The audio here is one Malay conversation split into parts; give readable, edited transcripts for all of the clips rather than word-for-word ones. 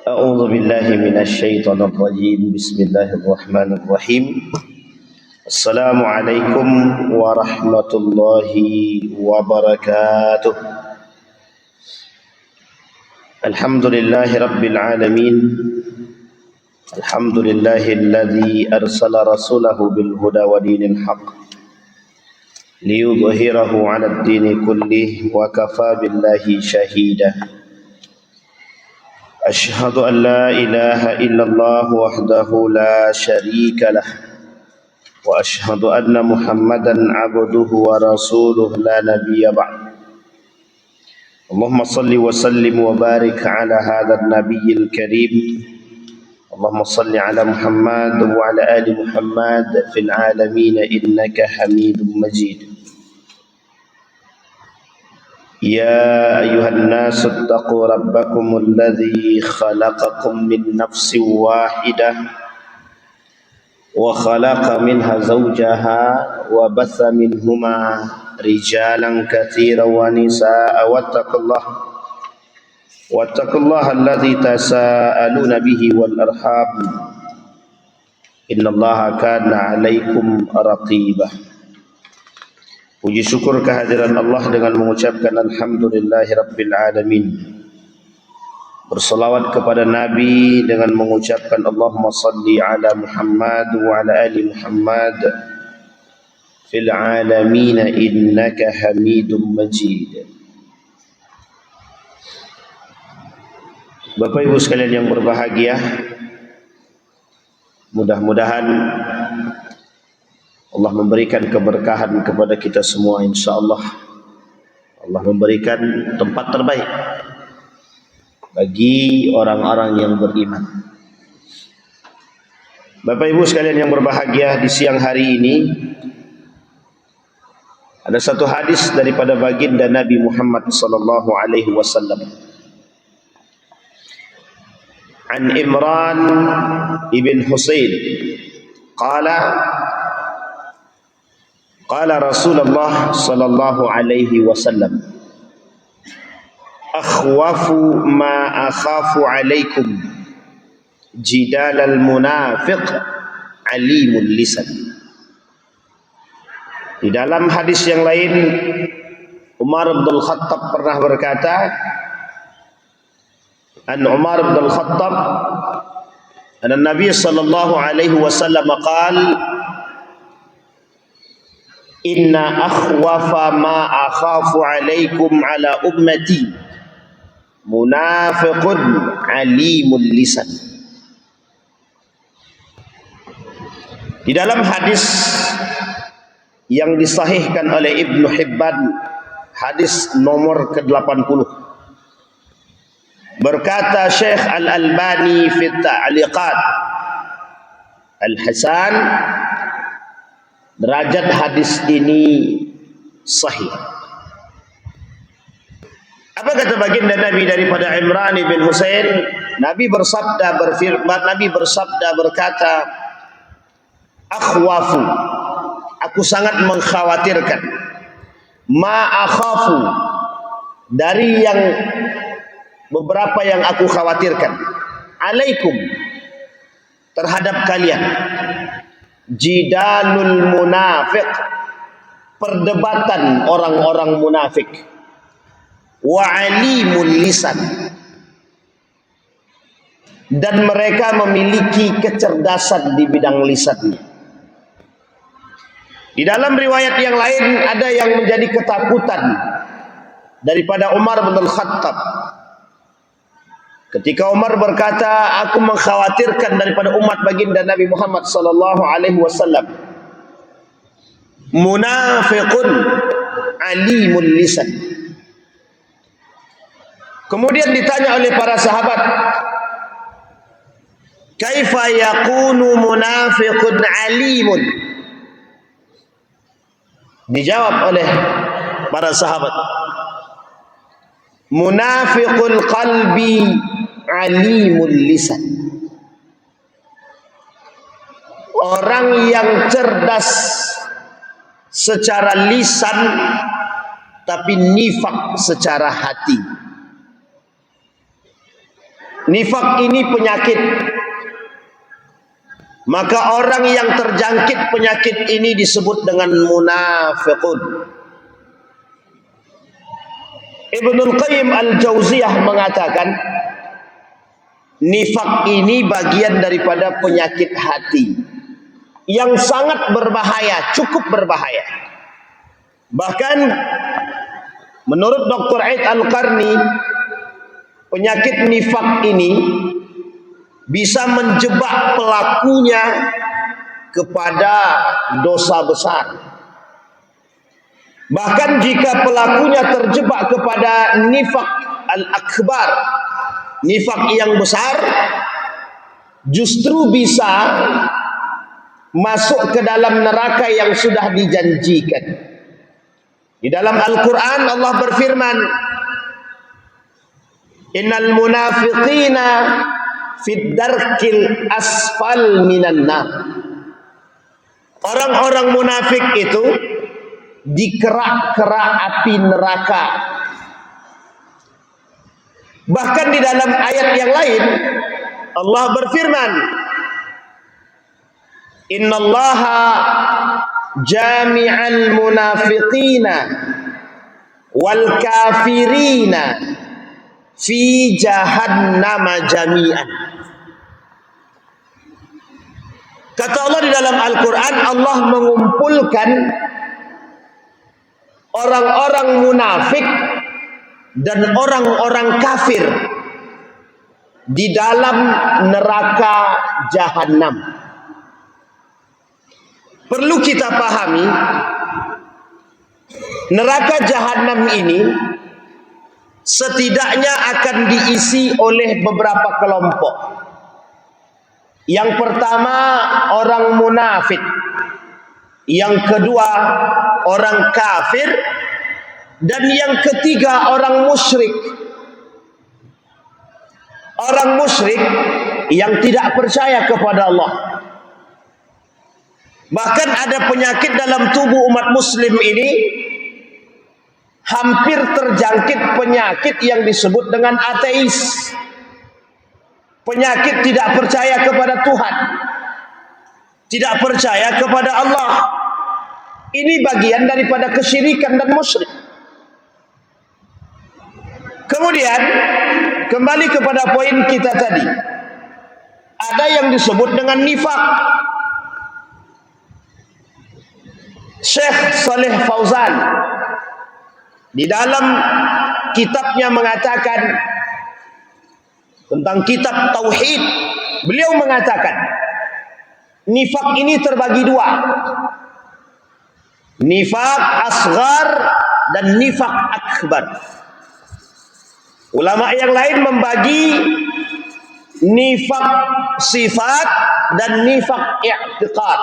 أعوذ بالله من الشيطان الرجيم بسم الله الرحمن الرحيم السلام عليكم ورحمة الله وبركاته الحمد لله رب العالمين الحمد لله الذي أرسل رسوله بالهدى ودين الحق ليظهره على الدين كله وكفى بالله شهيدا أشهد أن لا إله إلا الله وحده لا شريك له وأشهد أن محمدا عبده ورسوله لا نبي بعد اللهم صل وسلم وبارك على هذا النبي الكريم اللهم صل على محمد وعلى آل محمد في العالمين إنك حميد مجيد يا أيها الناس اتقوا ربكم الذي خلقكم من نفس واحدة وخلق منها زوجها وبث منهما رجالا كثيرا ونساء واتقوا الله الذي تساءلون به والأرحام إن الله كان عليكم رقيبا. Puji syukur kehadiran Allah dengan mengucapkan Alhamdulillahi Rabbil Alamin. Bersalawat kepada Nabi dengan mengucapkan Allahumma salli ala Muhammad wa ala ali Muhammad fil alamin innaka hamidum majid. Bapak Ibu sekalian yang berbahagia, mudah-mudahan Allah memberikan keberkahan kepada kita semua, insyaallah. Allah memberikan tempat terbaik bagi orang-orang yang beriman. Bapak Ibu sekalian yang berbahagia, di siang hari ini ada satu hadis daripada baginda Nabi Muhammad sallallahu alaihi wasallam. An Imran ibn Husain qala Qala Rasulullah sallallahu alaihi wasallam akhwafu ma akhafu alaikum jidalal munafiq alimul lisan. Di dalam hadis yang lain Umar bin Khattab pernah berkata, an Umar bin Khattab anna Nabi sallallahu alaihi wasallam qala inna akhwafa ma akhafu alaikum ala ummati munafiqun alimul lisan. Di dalam hadis yang disahihkan oleh Ibnu Hibban, hadis nomor ke-80, berkata Syekh Al-Albani fi Ta'liqat Al-Hasan, derajat hadis ini sahih. Apa kata baginda Nabi daripada Imran bin Husain? Nabi bersabda berkata, akhwafu, aku sangat mengkhawatirkan, ma akhafu, dari yang beberapa yang aku khawatirkan, alaikum, terhadap kalian, jidalul munafiq, perdebatan orang-orang munafik, wa alimul lisan, dan mereka memiliki kecerdasan di bidang lisannya. Di dalam riwayat yang lain ada yang menjadi ketakutan daripada Umar bin Khattab. Ketika Umar berkata, aku mengkhawatirkan daripada umat baginda Nabi Muhammad sallallahu alaihi wasallam, munafiqun alimul lisan. Kemudian ditanya oleh para sahabat, kaifa yakunu munafiqun alimun? Dijawab oleh para sahabat, munafiqul qalbi alimul lisan. Orang yang cerdas secara lisan tapi nifak secara hati. nifak ini penyakit. Maka orang yang terjangkit penyakit ini disebut dengan munafiqun. Ibnul Qayyim Al-Jauziyah mengatakan, nifak ini bagian daripada penyakit hati yang sangat berbahaya, cukup berbahaya. Bahkan menurut Dr. Aid Al-Qarni, penyakit nifak ini bisa menjebak pelakunya kepada dosa besar. Bahkan jika pelakunya terjebak kepada nifak al-akbar, nifak yang besar, justru bisa masuk ke dalam neraka yang sudah dijanjikan. Di dalam Al-Quran Allah berfirman, innal munafiqina fid darkil asfal minan nar. Orang-orang munafik itu di kerak-kerak api neraka. Bahkan di dalam ayat yang lain Allah berfirman, innallaha jami'al munafiqina wal kafirina fi jahannama jami'an. Kata Allah di dalam Al-Quran, Allah mengumpulkan orang-orang munafik dan orang-orang kafir di dalam neraka Jahannam. Perlu kita pahami, neraka Jahannam ini setidaknya akan diisi oleh beberapa kelompok. Yang pertama, orang munafik. Yang kedua, orang kafir. Dan yang ketiga, orang musyrik. Orang musyrik yang tidak percaya kepada Allah. Bahkan ada penyakit dalam tubuh umat muslim ini, hampir terjangkit penyakit yang disebut dengan ateis. Penyakit tidak percaya kepada Tuhan, tidak percaya kepada Allah. Ini bagian daripada kesyirikan dan musyrik. Kemudian kembali kepada poin kita tadi, ada yang disebut dengan nifak. Syekh Saleh Fauzan di dalam kitabnya mengatakan tentang kitab Tauhid, beliau mengatakan nifak ini terbagi dua, nifak asghar dan nifak akbar. Ulama yang lain membagi nifak sifat dan nifak i'tiqad.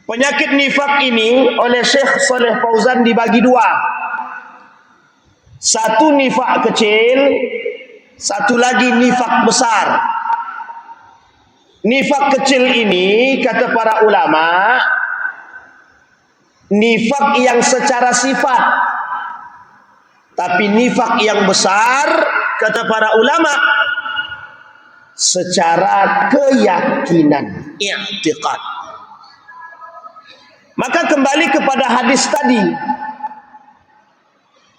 Penyakit nifak ini oleh Syekh Saleh Fauzan dibagi dua. Satu nifak kecil, satu lagi nifak besar. Nifak kecil ini, kata para ulama, nifak yang secara sifat. Tapi nifak yang besar, kata para ulama, secara keyakinan, i'tiqad. Maka kembali kepada hadis tadi,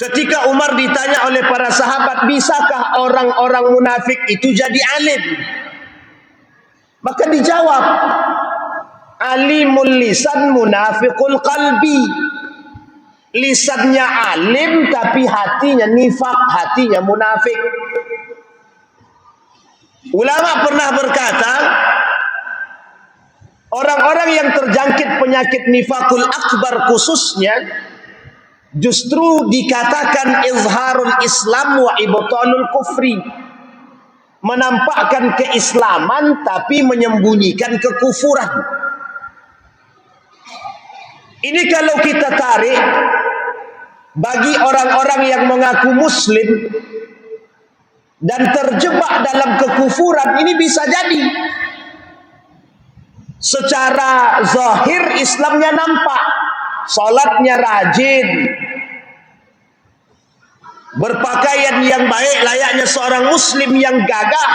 ketika Umar ditanya oleh para sahabat, bisakah orang-orang munafik itu jadi alim? Maka dijawab, alimul lisan munafiqul qalbi. Lisannya alim tapi hatinya nifak, hatinya munafik. Ulama pernah berkata, orang-orang yang terjangkit penyakit nifakul akbar khususnya justru dikatakan izharul Islam wa ibtalul kufri, menampakkan keislaman tapi menyembunyikan kekufuran. Ini kalau kita tarik bagi orang-orang yang mengaku muslim dan terjebak dalam kekufuran, ini bisa jadi secara zahir Islamnya nampak, salatnya rajin, berpakaian yang baik layaknya seorang muslim yang gagah,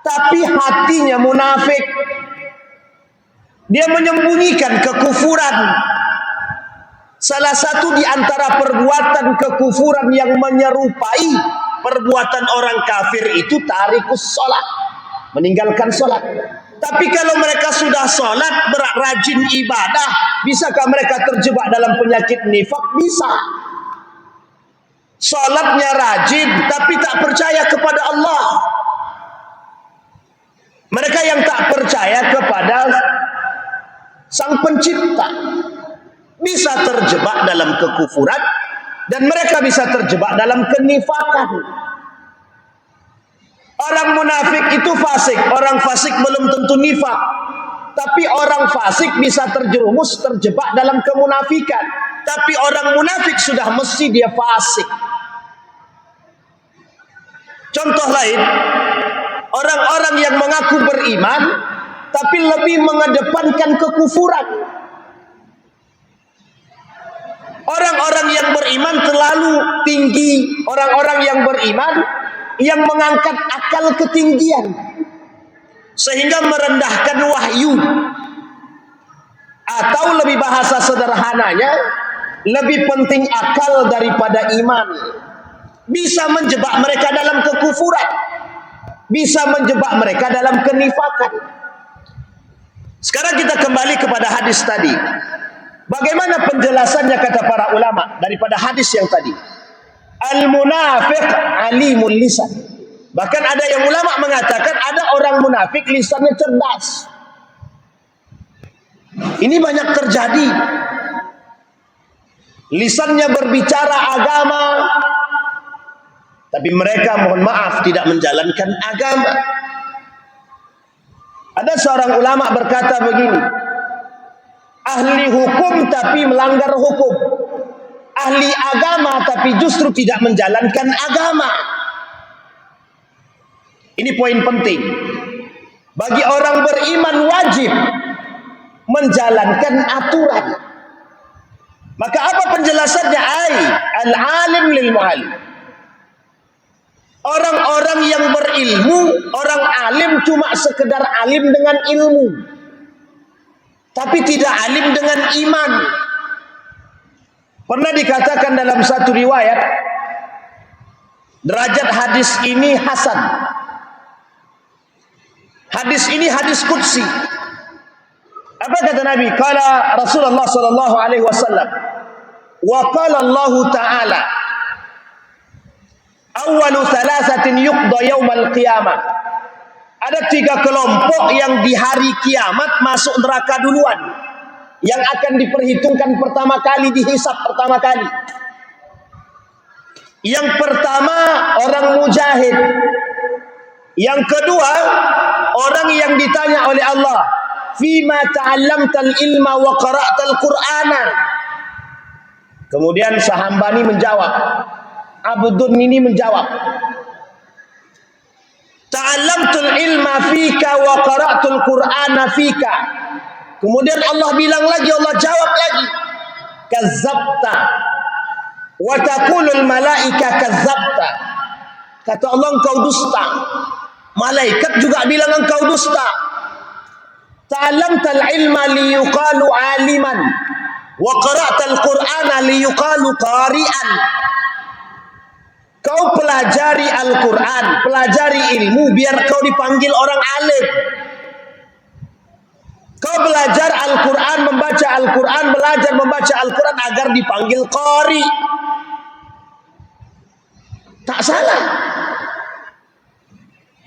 tapi hatinya munafik. Dia menyembunyikan kekufuran. Salah satu di antara perbuatan kekufuran yang menyerupai perbuatan orang kafir itu tarikus sholat, meninggalkan sholat. Tapi kalau mereka sudah sholat, rajin ibadah, bisakah mereka terjebak dalam penyakit nifak? Bisa. Sholatnya rajin, tapi tak percaya kepada Allah. Mereka yang tak percaya kepada Sang Pencipta bisa terjebak dalam kekufuran, dan mereka bisa terjebak dalam kenifakan. Orang munafik itu fasik. Orang fasik belum tentu nifak, tapi orang fasik bisa terjerumus, terjebak dalam kemunafikan. Tapi orang munafik sudah mesti dia fasik. Contoh lain, orang-orang yang mengaku beriman tapi lebih mengedepankan kekufuran. Orang-orang yang beriman terlalu tinggi, orang-orang yang beriman yang mengangkat akal ketinggian sehingga merendahkan wahyu. Atau lebih bahasa sederhananya, lebih penting akal daripada iman. Bisa menjebak mereka dalam kekufuran, bisa menjebak mereka dalam kenifakan. Sekarang kita kembali kepada hadis tadi. Bagaimana penjelasannya kata para ulama daripada hadis yang tadi? Al-munafiq alimul lisan. Bahkan ada yang ulama mengatakan ada orang munafik lisannya cerdas. Ini banyak terjadi. Lisannya berbicara agama, tapi mereka mohon maaf tidak menjalankan agama. Ada seorang ulama berkata begini, ahli hukum tapi melanggar hukum, ahli agama tapi justru tidak menjalankan agama. Ini poin penting. Bagi orang beriman wajib menjalankan aturan. Maka apa penjelasannya? Al-alim lil mu'alim. Orang-orang yang berilmu, orang alim cuma sekedar alim dengan ilmu, tapi tidak alim dengan iman. Pernah dikatakan dalam satu riwayat, derajat hadis ini hasan. Hadis ini hadis qudsi. Apa kata Nabi? Kala Rasulullah sallallahu alaihi wasallam, wa qala Allah Ta'ala, awwalu thalathatin yuqda yaumal qiyamah. Ada 3 kelompok yang di hari kiamat masuk neraka duluan, yang akan diperhitungkan pertama kali, dihisab pertama kali. Yang pertama orang mujahid. Yang kedua orang yang ditanya oleh Allah, fima ta'allamtal ilma wa qara'tal qur'ana. Kemudian sahambani menjawab, Abdun ini menjawab, ta'allamtul ilma fika wa qara'tul qur'ana fika. Kemudian Allah bilang lagi, Allah jawab lagi, kazzabta wa taqulul malaika kazzabta. Kata Allah, engkau dusta. Malaikat juga bilang engkau dusta. Ta'allamtal ilma liyuqalu aliman wa qara'tal qur'ana liyuqalu qari'an. Kau pelajari Al-Quran, pelajari ilmu biar kau dipanggil orang alim. Kau belajar Al-Quran, membaca Al-Quran, belajar membaca Al-Quran agar dipanggil qari. Tak salah.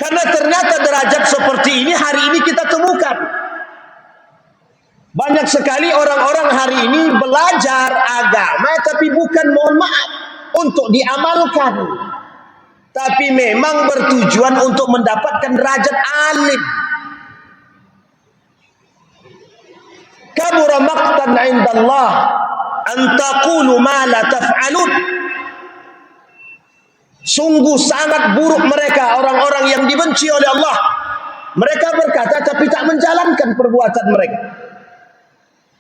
Karena ternyata derajat seperti ini hari ini kita temukan. Banyak sekali orang-orang hari ini belajar agama tapi bukan, mohon maaf, untuk diamalkan, tapi memang bertujuan untuk mendapatkan derajat alim. Kabura maqtan 'indallah an taqulu ma la taf'alun. Sungguh sangat buruk mereka, orang-orang yang dibenci oleh Allah. Mereka berkata tapi tak menjalankan perbuatan mereka.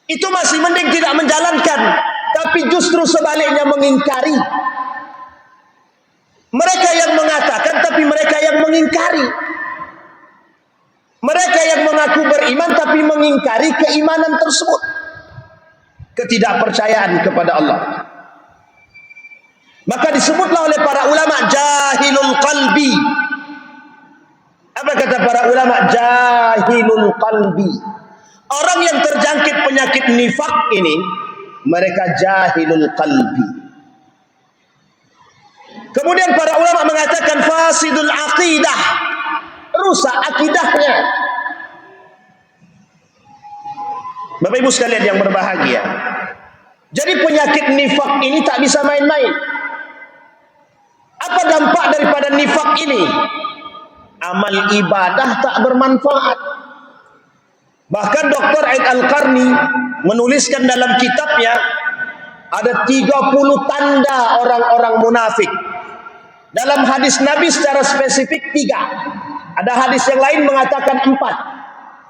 Itu masih mending tidak menjalankan, tapi justru sebaliknya mengingkari. Mereka yang mengatakan tapi mereka yang mengingkari. Mereka yang mengaku beriman tapi mengingkari keimanan tersebut. Ketidakpercayaan kepada Allah. Maka disebutlah oleh para ulama jahilul qalbi. Apa kata para ulama? Jahilul qalbi. Orang yang terjangkit penyakit nifak ini, mereka jahilul qalbi. Kemudian para ulama mengatakan fasidul aqidah, rusak akidahnya. Bapak Ibu sekalian yang berbahagia, jadi penyakit nifak ini tak bisa main-main. Apa dampak daripada nifak ini? Amal ibadah tak bermanfaat. Bahkan Dr. Aid Al-Qarni menuliskan dalam kitabnya ada 30 tanda orang-orang munafik. Dalam hadis Nabi secara spesifik 3. Ada hadis yang lain mengatakan 4.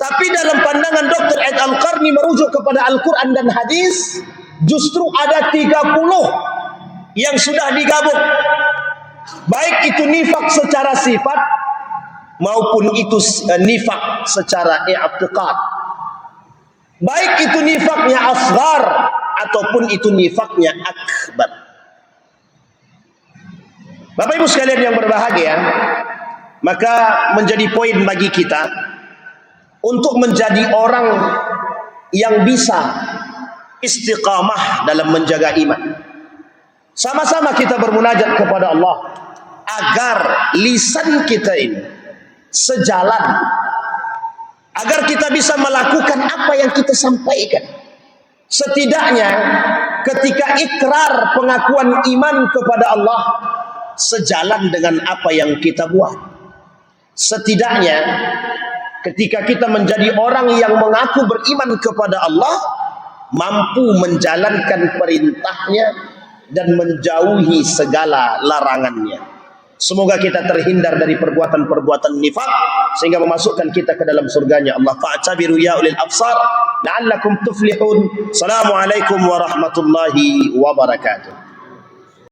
Tapi dalam pandangan Dr. Aid Al-Qarni merujuk kepada Al-Quran dan hadis, justru ada 30 yang sudah digabung. Baik itu nifak secara sifat maupun itu nifak secara i'tiqad. Baik itu nifaknya asghar ataupun itu nifaknya akbar. Bapak Ibu sekalian yang berbahagia, maka menjadi poin bagi kita untuk menjadi orang yang bisa istiqamah dalam menjaga iman. Sama-sama kita bermunajat kepada Allah agar lisan kita ini sejalan, agar kita bisa melakukan apa yang kita sampaikan. Setidaknya ketika ikrar pengakuan iman kepada Allah sejalan dengan apa yang kita buat. Setidaknya ketika kita menjadi orang yang mengaku beriman kepada Allah, mampu menjalankan perintahnya dan menjauhi segala larangannya. Semoga kita terhindar dari perbuatan-perbuatan nifak sehingga memasukkan kita ke dalam surganya Allah. Fa'tabiru ya ulil absar la'allakum tuflihun. Assalamualaikum warahmatullahi wabarakatuh.